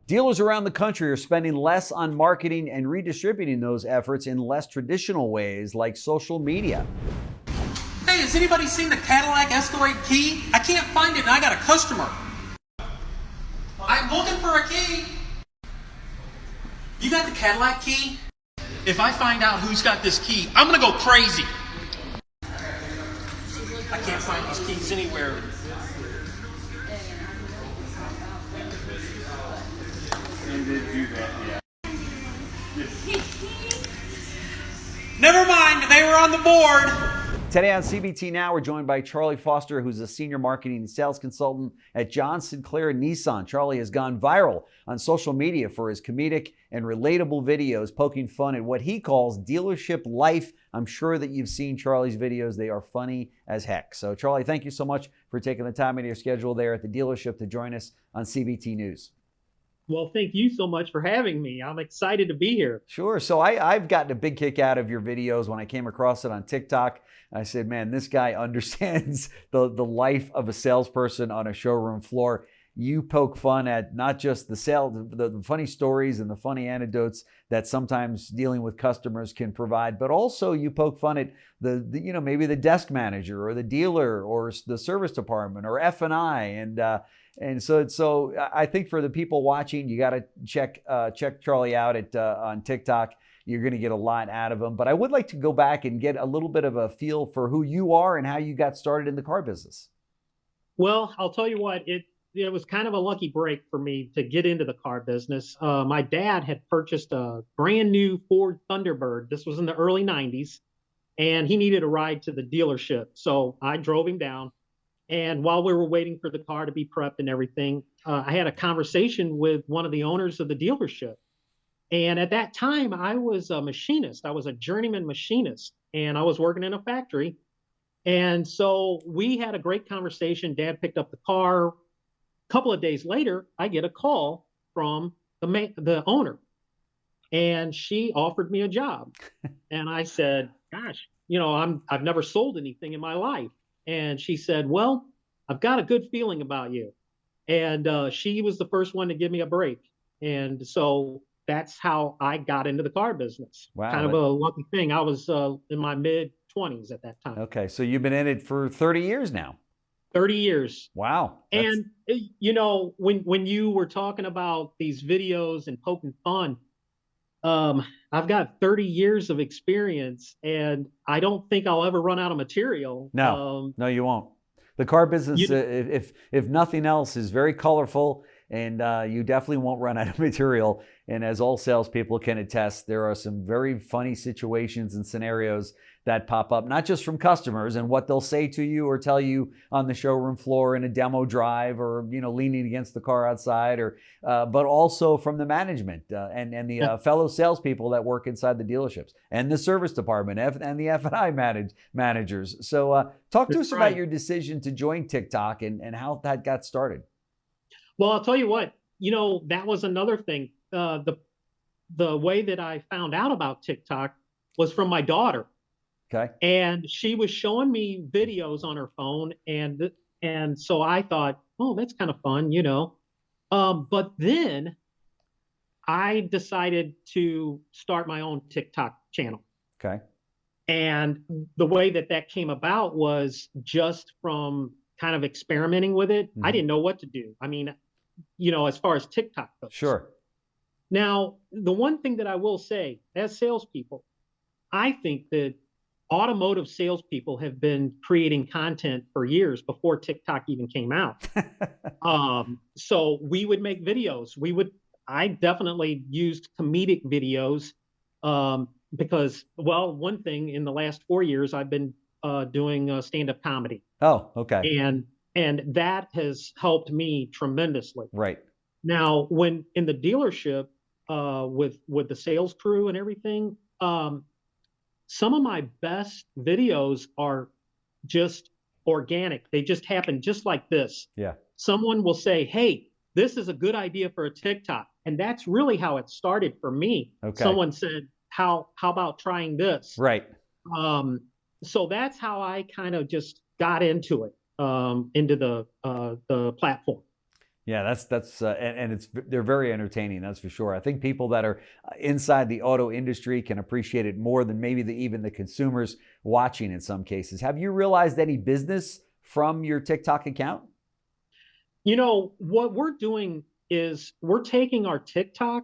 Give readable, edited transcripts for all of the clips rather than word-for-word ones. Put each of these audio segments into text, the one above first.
Dealers around the country are spending less on marketing and redistributing those efforts in less traditional ways like social media. Hey, has anybody seen the Cadillac Escalade key? I can't find it and I got a customer. I'm looking for a key. You got the Cadillac key? If I find out who's got this key, I'm gonna go crazy. I can't find these keys anywhere. Never mind, they were on the board. Today on CBT Now, we're joined by Charlie Foster, who's a senior marketing and sales consultant at John Sinclair Nissan. Charlie has gone viral on social media for his comedic and relatable videos poking fun at what he calls dealership life. I'm sure that you've seen Charlie's videos. They are funny as heck. So Charlie, thank you so much for taking the time out of your schedule there at the dealership to join us on CBT News. Well, thank you so much for having me. I'm excited to be here. Sure. So I've gotten a big kick out of your videos when I came across it on TikTok. I said, man, this guy understands the life of a salesperson on a showroom floor. You poke fun at not just the funny stories and the funny anecdotes that sometimes dealing with customers can provide, but also you poke fun at maybe the desk manager or the dealer or the service department or F&I. And so I think for the people watching, you got to check Charlie out on TikTok. You're going to get a lot out of him. But I would like to go back and get a little bit of a feel for who you are and how you got started in the car business. Well, I'll tell you what, it was kind of a lucky break for me to get into the car business. My dad had purchased a brand new Ford Thunderbird. This was in the early 90s, and he needed a ride to the dealership. So I drove him down. And while we were waiting for the car to be prepped and everything, I had a conversation with one of the owners of the dealership. And at that time, I was a machinist. I was a journeyman machinist, and I was working in a factory. And so we had a great conversation. Dad picked up the car. A couple of days later, I get a call from the owner, and she offered me a job. And I said, gosh, I've never sold anything in my life. And she said, well, I've got a good feeling about you. And she was the first one to give me a break. And so that's how I got into the car business. Wow. Kind of a lucky thing. I was in my mid-20s at that time. Okay, so you've been in it for 30 years now. 30 years. Wow. And, when you were talking about these videos and poking fun, I've got 30 years of experience, and I don't think I'll ever run out of material. No, you won't. The car business, if nothing else, is very colorful, and you definitely won't run out of material. And as all salespeople can attest, there are some very funny situations and scenarios that pop up, not just from customers and what they'll say to you or tell you on the showroom floor in a demo drive or leaning against the car outside, but also from the management and the fellow salespeople that work inside the dealerships and the service department and the F&I managers. So talk to us about your decision to join TikTok and how that got started. Well, I'll tell you what, that was another thing. The way that I found out about TikTok was from my daughter. Okay. And she was showing me videos on her phone, and so I thought, oh, that's kind of fun, But then I decided to start my own TikTok channel. Okay. And the way that came about was just from kind of experimenting with it. Mm-hmm. I didn't know what to do. I mean, as far as TikTok goes. Sure. Now, the one thing that I will say, as salespeople, I think that automotive salespeople have been creating content for years before TikTok even came out. So we would make videos. I definitely used comedic videos because, well, one thing in the last 4 years, I've been doing stand-up comedy. Oh, okay. And that has helped me tremendously. Right. Now, when in the dealership with the sales crew and everything, some of my best videos are just organic. They just happen just like this. Yeah. Someone will say, hey, this is a good idea for a TikTok. And that's really how it started for me. Okay. Someone said, how about trying this? Right. So that's how I kind of just got into it, into the platform. Yeah, and they're very entertaining. That's for sure. I think people that are inside the auto industry can appreciate it more than maybe even the consumers watching in some cases. Have you realized any business from your TikTok account? You know, what we're doing is we're taking our TikTok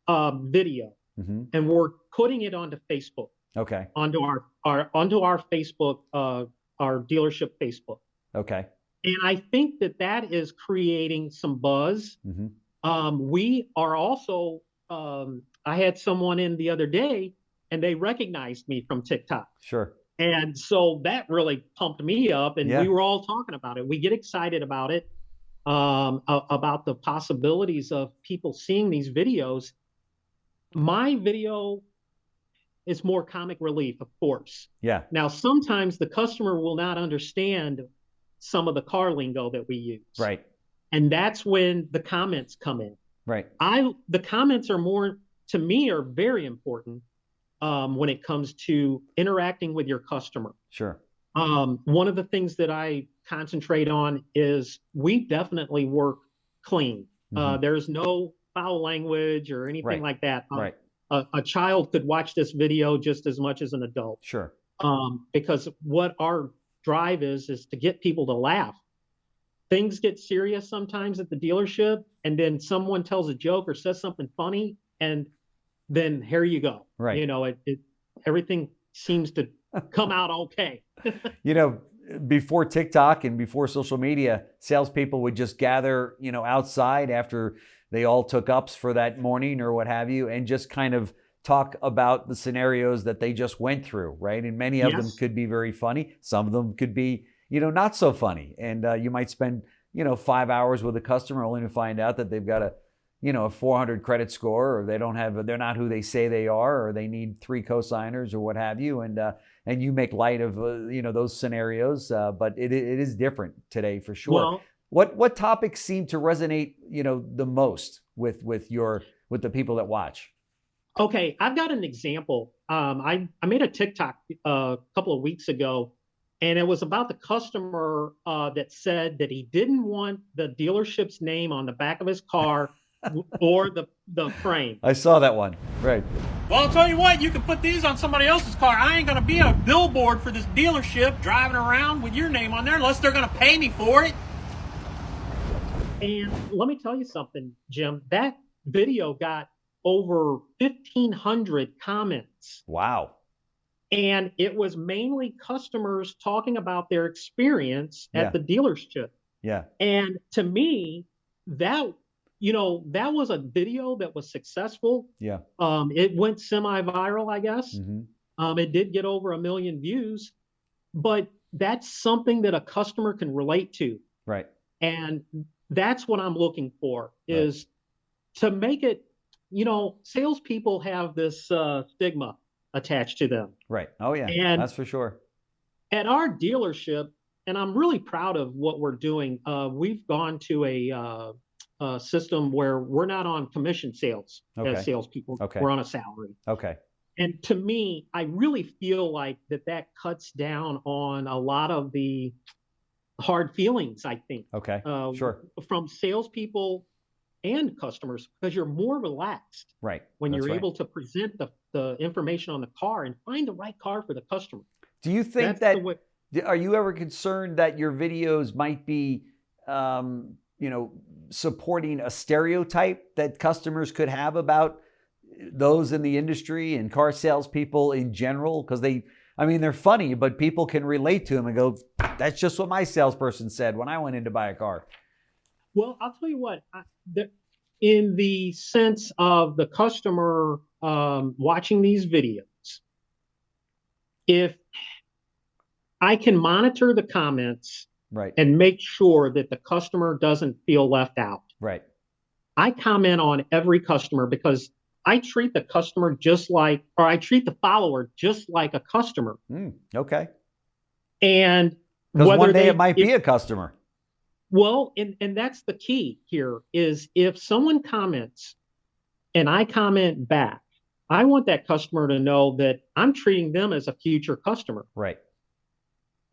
video Mm-hmm. and we're putting it onto Facebook, Okay. onto our Facebook, our dealership Facebook. Okay. And I think that is creating some buzz. Mm-hmm. We are also, I had someone in the other day and they recognized me from TikTok. Sure. And so that really pumped me up, and Yeah. we were all talking about it. We get excited about it, about the possibilities of people seeing these videos. My video is more comic relief, of course. Yeah. Now, sometimes the customer will not understand some of the car lingo that we use. Right. And that's when the comments come in. Right. The comments are more, to me, are very important when it comes to interacting with your customer. Sure. One of the things that I concentrate on is we definitely work clean. Mm-hmm. There's no foul language or anything Right. like that. Right. A child could watch this video just as much as an adult. Sure. Because what our drive is to get people to laugh. Things get serious sometimes at the dealership, and then someone tells a joke or says something funny, and then here you go. Right. You know, everything seems to come out okay. You know, before TikTok and before social media, salespeople would just gather, outside after they all took ups for that morning or what have you, and just kind of talk about the scenarios that they just went through, right? And many of them could be very funny. Some of them could be, not so funny. And you might spend, 5 hours with a customer only to find out that they've got a 400 credit score, or they're not who they say they are, or they need 3 cosigners or what have you. And you make light of, those scenarios. But it is different today for sure. Well, what topics seem to resonate, the most with the people that watch? Okay, I've got an example. I made a TikTok a couple of weeks ago, and it was about the customer that said that he didn't want the dealership's name on the back of his car or the frame. I saw that one. Right. Well, I'll tell you what, you can put these on somebody else's car. I ain't going to be a billboard for this dealership driving around with your name on there unless they're going to pay me for it. And let me tell you something, Jim. That video got over 1,500 comments. Wow. And it was mainly customers talking about their experience at the dealership. Yeah. And to me, that was a video that was successful. Yeah. It went semi-viral, I guess. Mm-hmm. It did get over 1 million views, but that's something that a customer can relate to. Right. And that's what I'm looking for, is to make it, salespeople have this stigma attached to them. Right. Oh, yeah. And that's for sure. At our dealership, and I'm really proud of what we're doing, we've gone to a system where we're not on commission sales as salespeople. Okay. We're on a salary. Okay. And to me, I really feel like that cuts down on a lot of the hard feelings, I think. Okay. Sure. From salespeople and customers, because you're more relaxed. Right. When you're able to present the information on the car and find the right car for the customer. Do you think are you ever concerned that your videos might be, supporting a stereotype that customers could have about those in the industry and car salespeople in general? Because they're funny, but people can relate to them and go, that's just what my salesperson said when I went in to buy a car. Well, I'll tell you what, in the sense of the customer watching these videos, if I can monitor the comments and make sure that the customer doesn't feel left out. Right. I comment on every customer because I treat the customer I treat the follower just like a customer. Okay. And because one day it might be a customer. Well, and that's the key here, is if someone comments and I comment back, I want that customer to know that I'm treating them as a future customer. Right.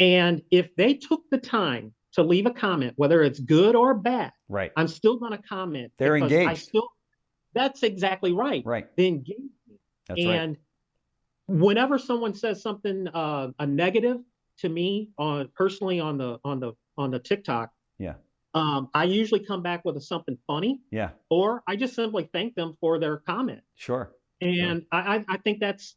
And if they took the time to leave a comment, whether it's good or bad. Right. I'm still going to comment. They're because engaged. That's exactly right. Right. The engagement. That's right. And whenever someone says something a negative to me personally on the TikTok, Yeah. I usually come back with something funny. Yeah. Or I just simply thank them for their comment. Sure. And sure. I think that's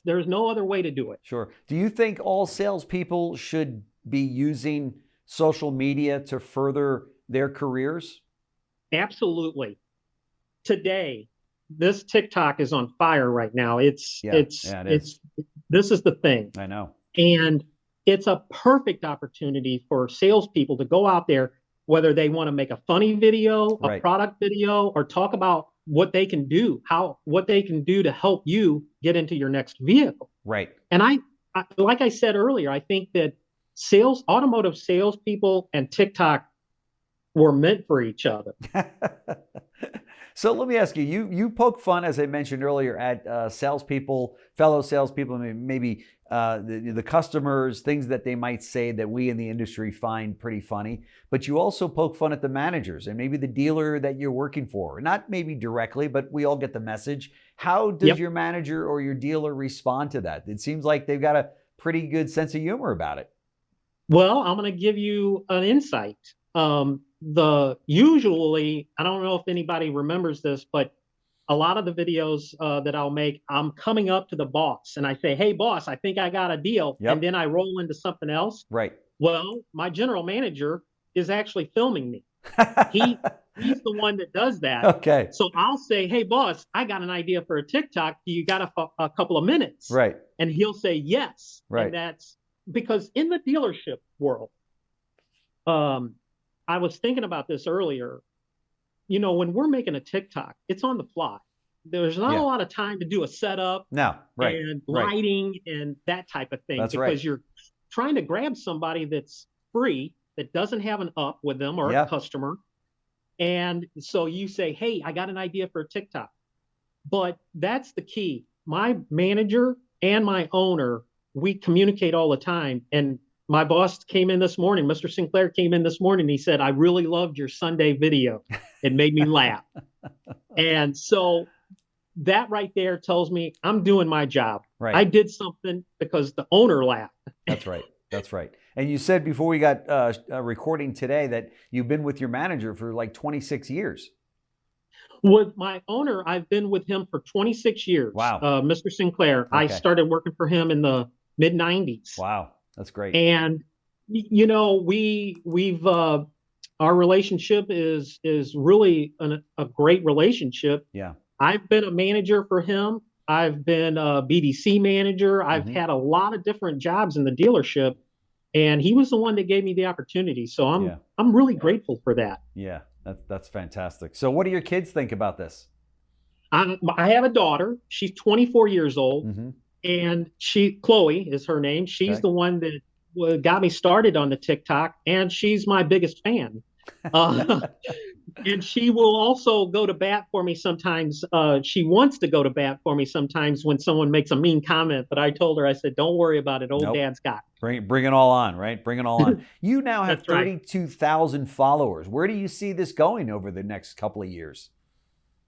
there's no other way to do it. Sure. Do you think all salespeople should be using social media to further their careers? Absolutely. Today, this TikTok is on fire right now. It is. This is the thing. I know. And it's a perfect opportunity for salespeople to go out there, whether they want to make a funny video, a product video, or talk about what they can do, what they can do to help you get into your next vehicle. Right. And I like I said earlier, I think that automotive salespeople and TikTok were meant for each other. So let me ask you, you poke fun, as I mentioned earlier, at fellow salespeople, maybe the customers, things that they might say that we in the industry find pretty funny. But you also poke fun at the managers and maybe the dealer that you're working for. Not maybe directly, but we all get the message. How does your manager or your dealer respond to that? It seems like they've got a pretty good sense of humor about it. Well, I'm going to give you an insight. Usually, I don't know if anybody remembers this, but a lot of the videos that I'll make, I'm coming up to the boss and I say, "Hey boss, I think I got a deal." And then I roll into something else. Right. Well, my general manager is actually filming me. He's the one that does that. Okay. So I'll say, "Hey boss, I got an idea for a TikTok. Do you got a couple of minutes?" Right. And he'll say yes. Right. And that's because in the dealership world, I was thinking about this earlier. You know, when we're making a TikTok, it's on the fly. There's not a lot of time to do a setup and lighting and that type of thing. That's because you're trying to grab somebody that's free, that doesn't have an up with them or a customer. And so you say, "Hey, I got an idea for a TikTok." But that's the key. My manager and my owner, we communicate all the time. And my boss came in this morning, Mr. Sinclair came in this morning, he said, "I really loved your Sunday video. It made me laugh." And so that right there tells me I'm doing my job. Right. I did something because the owner laughed. That's right. That's right. And you said before we got recording today that you've been with your manager for like 26 years. With my owner, I've been with him for 26 years. Wow. Mr. Sinclair. Okay. I started working for him in the mid-90s. Wow. That's great. And, you know, we've our relationship is really a great relationship. Yeah. I've been a manager for him. I've been a BDC manager. I've had a lot of different jobs in the dealership, and he was the one that gave me the opportunity. So I'm really grateful for that. Yeah, that's fantastic. So what do your kids think about this? I have a daughter. She's 24 years old. And Chloe is her name. She's the one that got me started on the TikTok, and she's my biggest fan. And she will also go to bat for me sometimes. She wants to go to bat for me sometimes when someone makes a mean comment. But I told her, I said, "Don't worry about it. Old Dad's got it." Bring it all on, right? Bring it all on. You now have 32,000 followers. Where do you see this going over the next couple of years?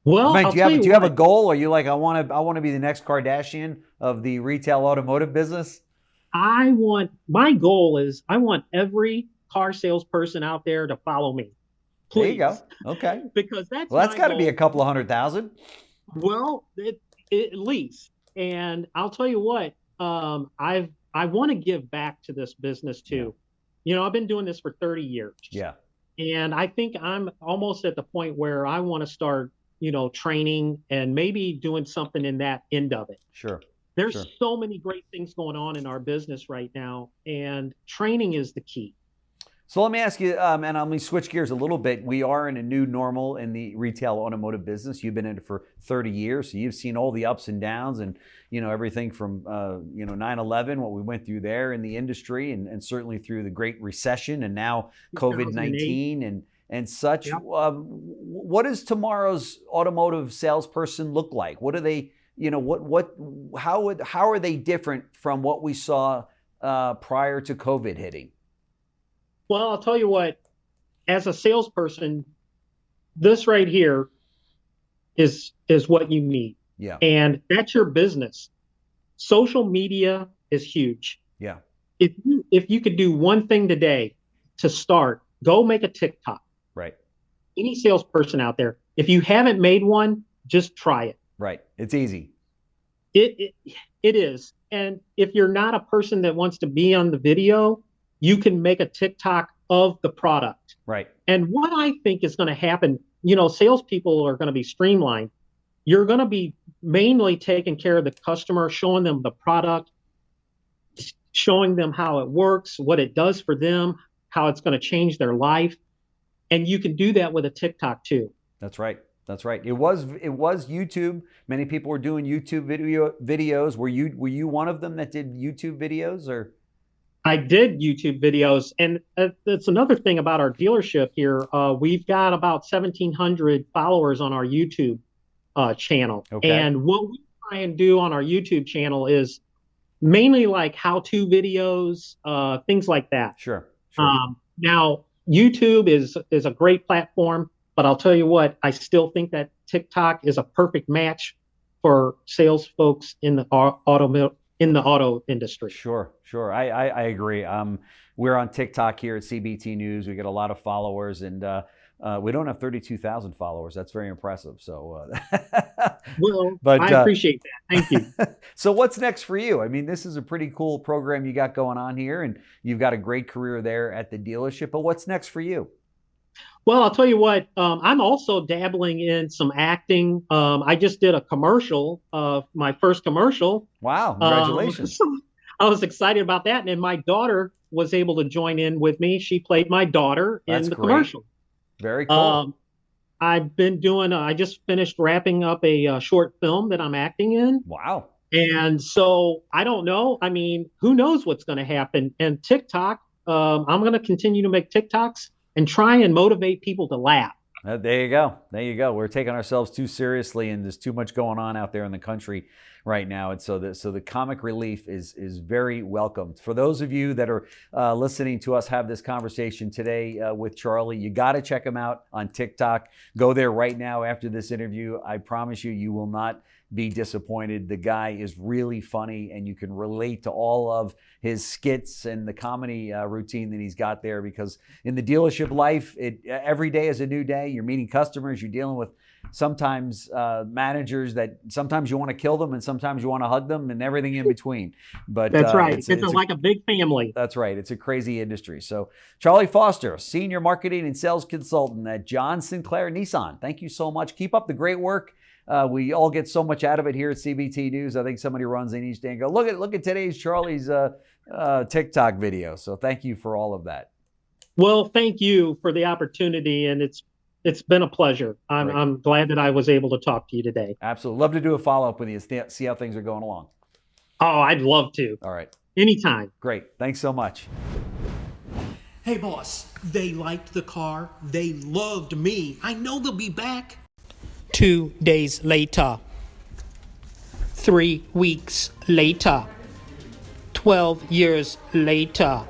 Well, do you have a goal? Are you like, I want to be the next Kardashian of the retail automotive business? My goal is I want every car salesperson out there to follow me. Please. There you go. Okay. Because that's got to be a couple of 100,000. Well, at least. And I'll tell you what, I want to give back to this business too. Yeah. You know, I've been doing this for 30 years. Yeah. And I think I'm almost at the point where I want to start, you know, training and maybe doing something in that end of it. Sure. There's so many great things going on in our business right now, and training is the key. So let me ask you, and let me switch gears a little bit. We are in a new normal in the retail automotive business. You've been in it for 30 years, so you've seen all the ups and downs, and you know everything from 9/11, what we went through there in the industry, and certainly through the Great Recession, and now COVID-19 and such. Yep. What does tomorrow's automotive salesperson look like? What do they, you know, how are they different from what we saw prior to COVID hitting? Well, I'll tell you what, as a salesperson, this right here is what you need. Yeah. And that's your business. Social media is huge. Yeah. If you could do one thing today to start, go make a TikTok. Right. Any salesperson out there, if you haven't made one, just try it. Right. It's easy. It is. And if you're not a person that wants to be on the video, you can make a TikTok of the product. Right. And what I think is going to happen, salespeople are going to be streamlined. You're going to be mainly taking care of the customer, showing them the product, showing them how it works, what it does for them, how it's going to change their life. And you can do that with a TikTok too. That's right. That's right. It was YouTube. Many people were doing YouTube videos. Were you one of them that did YouTube videos, or? I did YouTube videos, and that's another thing about our dealership here. We've got about 1,700 followers on our YouTube channel. Okay. And what we try and do on our YouTube channel is mainly like how-to videos, things like that. Sure. Now, YouTube is a great platform, but I'll tell you what, I still think that TikTok is a perfect match for sales folks in the auto industry. Sure. I agree. We're on TikTok here at CBT News. We get a lot of followers, and we don't have 32,000 followers. That's very impressive. So, but I appreciate that. Thank you. So what's next for you? I mean, this is a pretty cool program you got going on here, and you've got a great career there at the dealership. But what's next for you? Well, I'll tell you what, I'm also dabbling in some acting. I just did a commercial, my first commercial. Wow, congratulations. I was excited about that. And my daughter was able to join in with me. She played my daughter in the commercial. Very cool. I just finished wrapping up a short film that I'm acting in. Wow. And so I don't know. I mean, who knows what's going to happen? And TikTok, I'm going to continue to make TikToks and try and motivate people to laugh. There you go. We're taking ourselves too seriously, and there's too much going on out there in the country right now. And so the comic relief is very welcomed. For those of you that are listening to us have this conversation today with Charlie, you got to check him out on TikTok. Go there right now after this interview. I promise you will not be disappointed. The guy is really funny, and you can relate to all of his skits and the comedy routine that he's got there, because in the dealership life, every day is a new day. You're meeting customers, you're dealing with sometimes managers that sometimes you want to kill them and sometimes you want to hug them, and everything in between. But that's right. It's like a big family. That's right. It's a crazy industry. So Charlie Foster, Senior Marketing and Sales Consultant at John Sinclair Nissan. Thank you so much. Keep up the great work. We all get so much out of it here at CBT News. I think somebody runs in each day and go, look at today's Charlie's TikTok video. So thank you for all of that. Well, thank you for the opportunity, and it's been a pleasure. I'm glad that I was able to talk to you today. Absolutely. Love to do a follow-up with you, see how things are going along. Oh, I'd love to. All right. Anytime. Great. Thanks so much. Hey, boss, they liked the car. They loved me. I know they'll be back. 2 days later, 3 weeks later, 12 years later.